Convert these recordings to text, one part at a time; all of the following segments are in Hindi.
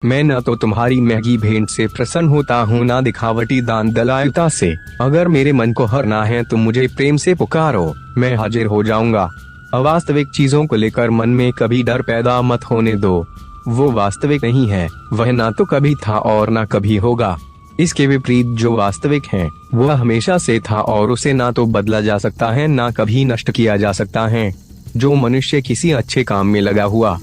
मैं न तो तुम्हारी महंगी भेंट से प्रसन्न होता हूँ, ना दिखावटी दान दलायता से। अगर मेरे मन को हरना है तो मुझे प्रेम से पुकारो, मैं हाजिर हो जाऊंगा। अवास्तविक चीजों को लेकर मन में कभी डर पैदा मत होने दो, वो वास्तविक नहीं है, वह ना तो कभी था और ना कभी होगा। इसके विपरीत जो वास्तविक है वह हमेशा से था और उसे ना तो बदला जा सकता है ना कभी नष्ट किया जा सकता है। जो मनुष्य किसी अच्छे काम में लगा हुआ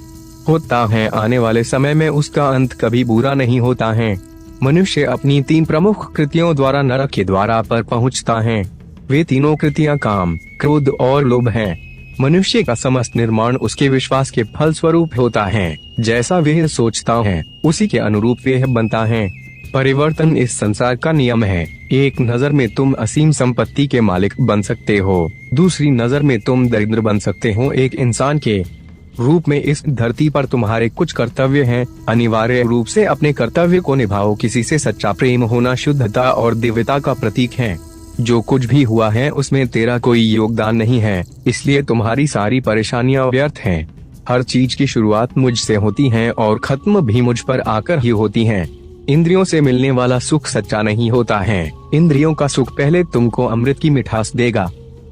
होता है, आने वाले समय में उसका अंत कभी बुरा नहीं होता है। मनुष्य अपनी 3 प्रमुख कृतियों द्वारा नरक के द्वारा पर पहुंचता है। वे तीनों कृतियां काम, क्रोध और लोभ हैं। मनुष्य का समस्त निर्माण उसके विश्वास के फल स्वरूप होता है। जैसा वह सोचता है उसी के अनुरूप वह बनता है। परिवर्तन इस संसार का नियम है। एक नजर में तुम असीम संपत्ति के मालिक बन सकते हो, दूसरी नजर में तुम दरिद्र बन सकते हो। एक इंसान के रूप में इस धरती पर तुम्हारे कुछ कर्तव्य हैं। अनिवार्य रूप से अपने कर्तव्य को निभाओ। किसी से सच्चा प्रेम होना शुद्धता और दिव्यता का प्रतीक है। जो कुछ भी हुआ है उसमें तेरा कोई योगदान नहीं है, इसलिए तुम्हारी सारी परेशानियां व्यर्थ हैं। हर चीज की शुरुआत मुझसे होती है और खत्म भी मुझ पर आकर ही होती है। इंद्रियों से मिलने वाला सुख सच्चा नहीं होता है। इंद्रियों का सुख पहले तुमको अमृत की मिठास देगा,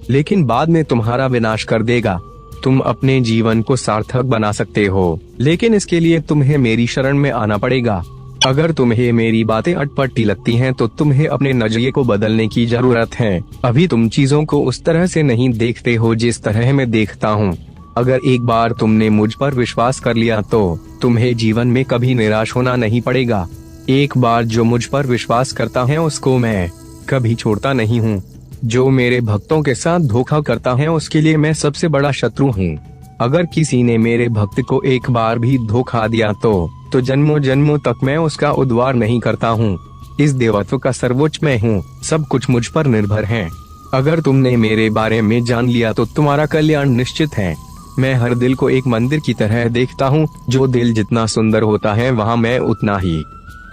लेकिन बाद में तुम्हारा विनाश कर देगा। तुम अपने जीवन को सार्थक बना सकते हो, लेकिन इसके लिए तुम्हें मेरी शरण में आना पड़ेगा। अगर तुम्हें मेरी बातें अटपटी लगती हैं तो तुम्हें अपने नजरिए को बदलने की जरूरत है। अभी तुम चीजों को उस तरह से नहीं देखते हो जिस तरह मैं देखता हूँ। अगर एक बार तुमने मुझ पर विश्वास कर लिया तो तुम्हें जीवन में कभी निराश होना नहीं पड़ेगा। एक बार जो मुझ पर विश्वास करता है उसको मैं कभी छोड़ता नहीं हूँ। जो मेरे भक्तों के साथ धोखा करता है उसके लिए मैं सबसे बड़ा शत्रु हूँ। अगर किसी ने मेरे भक्त को एक बार भी धोखा दिया तो जन्मों जन्मों तक मैं उसका उद्धार नहीं करता हूँ। इस देवत्व का सर्वोच्च मैं हूँ, सब कुछ मुझ पर निर्भर है। अगर तुमने मेरे बारे में जान लिया तो तुम्हारा कल्याण निश्चित है। मैं हर दिल को एक मंदिर की तरह देखता हूँ। जो दिल जितना सुंदर होता है वहाँ मैं उतना ही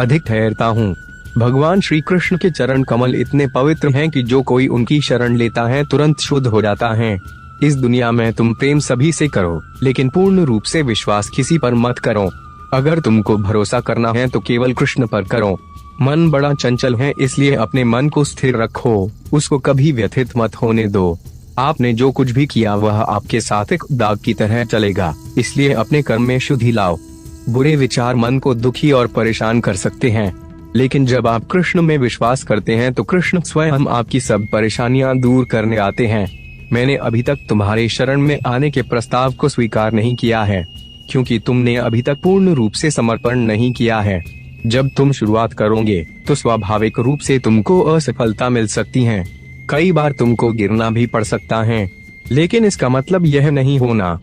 अधिक ठहरता हूँ। भगवान श्री कृष्ण के चरण कमल इतने पवित्र हैं कि जो कोई उनकी शरण लेता है तुरंत शुद्ध हो जाता है। इस दुनिया में तुम प्रेम सभी से करो, लेकिन पूर्ण रूप से विश्वास किसी पर मत करो। अगर तुमको भरोसा करना है तो केवल कृष्ण पर करो। मन बड़ा चंचल है, इसलिए अपने मन को स्थिर रखो, उसको कभी व्यथित मत होने दो। आपने जो कुछ भी किया वह आपके साथ एक दाग की तरह चलेगा, इसलिए अपने कर्म में शुद्धि लाओ। बुरे विचार मन को दुखी और परेशान कर सकते हैं, लेकिन जब आप कृष्ण में विश्वास करते हैं तो कृष्ण स्वयं आपकी सब परेशानियां दूर करने आते हैं। मैंने अभी तक तुम्हारे शरण में आने के प्रस्ताव को स्वीकार नहीं किया है, क्योंकि तुमने अभी तक पूर्ण रूप से समर्पण नहीं किया है। जब तुम शुरुआत करोगे तो स्वाभाविक रूप से तुमको असफलता मिल सकती है। कई बार तुमको गिरना भी पड़ सकता है, लेकिन इसका मतलब यह नहीं होना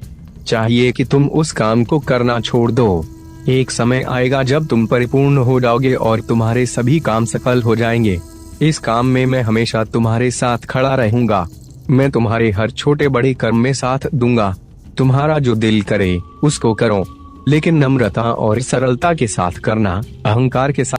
चाहिए कि तुम उस काम को करना छोड़ दो। एक समय आएगा जब तुम परिपूर्ण हो जाओगे और तुम्हारे सभी काम सफल हो जाएंगे। इस काम में मैं हमेशा तुम्हारे साथ खड़ा रहूंगा। मैं तुम्हारे हर छोटे बड़े कर्म में साथ दूंगा। तुम्हारा जो दिल करे उसको करो, लेकिन नम्रता और सरलता के साथ करना, अहंकार के साथ